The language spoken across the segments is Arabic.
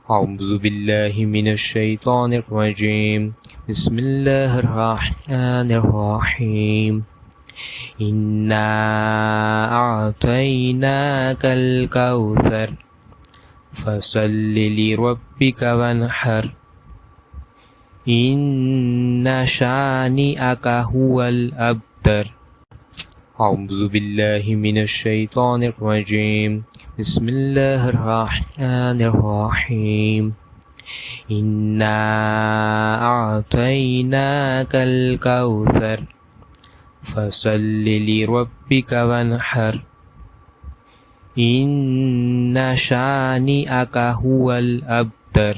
أعوذ بالله من الشيطان الرجيم. بسم الله الرحمن الرحيم. إنا أعطيناك الكوثر فصل لربك وانحر إن شانئك هو الأبتر. أعوذ بالله من الشيطان الرجيم. بسم الله الرحمن الرحيم. إنا أعطيناك الكوثر فصل لربك وانحر إن شانئك هو الأبتر.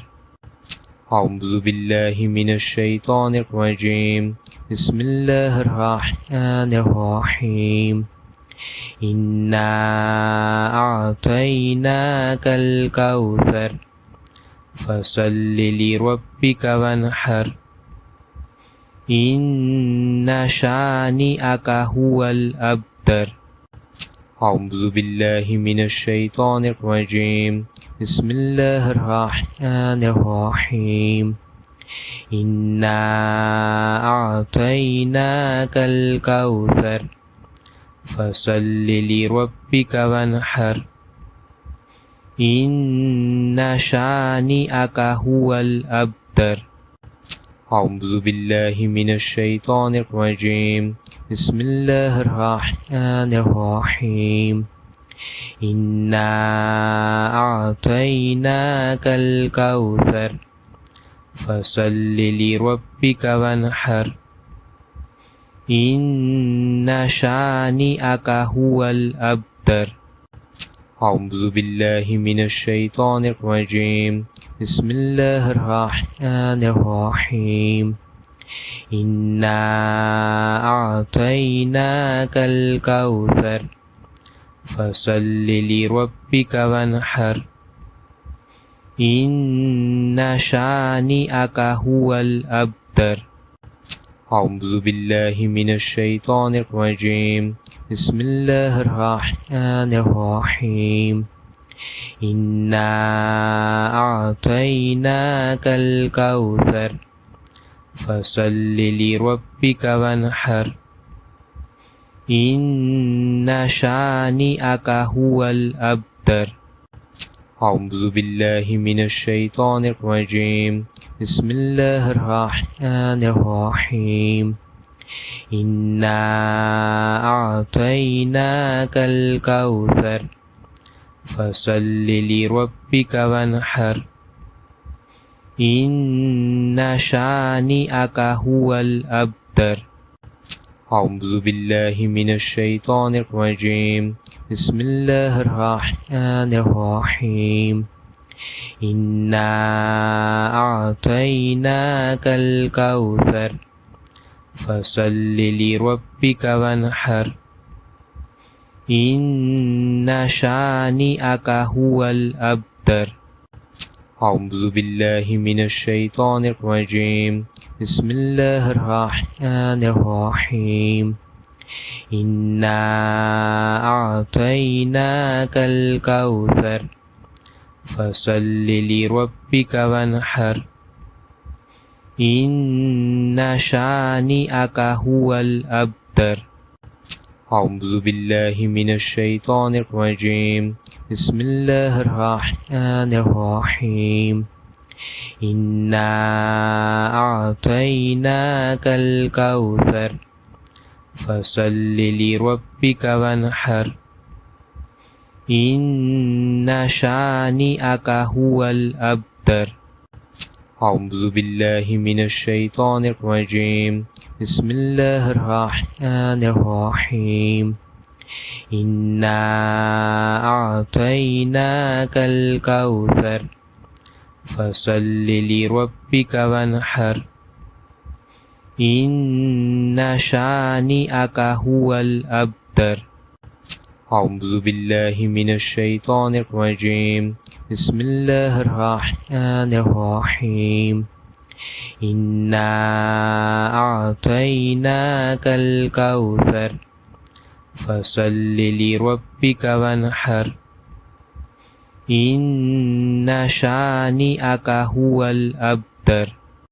أعوذ بالله من الشيطان الرجيم. بسم الله الرحمن الرحيم. إنا أعطيناك الكوثر فصل لربك وانحر إن شانئك هو الأبتر. أعوذ بالله من الشيطان الرجيم. بسم الله الرحمن الرحيم. إنا أعطيناك الكوثر فصل لربك وانحر إن شانئك هو الأبتر. أعوذ بالله من الشيطان الرجيم. بسم الله الرحمن الرحيم. إنا أعطيناك الكوثر فصل لربك وانحر إن شانئك هو الأبتر. أعوذ بالله من الشيطان الرجيم. بسم الله الرحمن الرحيم. إنا أعطيناك الكوثر فصل لربك وانحر إن شانئك هو الأبتر. أعوذ بالله من الشيطان الرجيم. بسم الله الرحمن الرحيم. إنا أعطيناك الكوثر فصل لربك وانحر إن شانئك هو الأبتر. أعوذ بالله من الشيطان الرجيم. بسم الله الرحمن الرحيم. إنا أعطيناك الكوثر فصل لربك وانحر إن شانئك هو الأبتر. أعوذ بالله من الشيطان الرجيم. بسم الله الرحمن الرحيم. إنا أعطيناك الكوثر فصل لربك وانحر إن شانئك هو الأبتر. أعوذ بالله من الشيطان الرجيم. بسم الله الرحمن الرحيم. إنا أعطيناك الكوثر فصل لربك وانحر إن شانئك هو الأبتر. أعوذ بالله من الشيطان الرجيم. بسم الله الرحمن الرحيم. إنا أعطيناك الكوثر فصل لربك وانحر إن شانئك هو الأبتر. أعوذ بالله من الشيطان الرجيم. بسم الله الرحمن الرحيم. إنا أعطيناك الكوثر فصل لربك وانحر إن شانئك هو الأبتر. أعوذ بالله من الشيطان الرجيم. بسم الله الرحمن الرحيم. إنا أعطيناك الكوثر فصل لربك وانحر إن شانئك هو الأبتر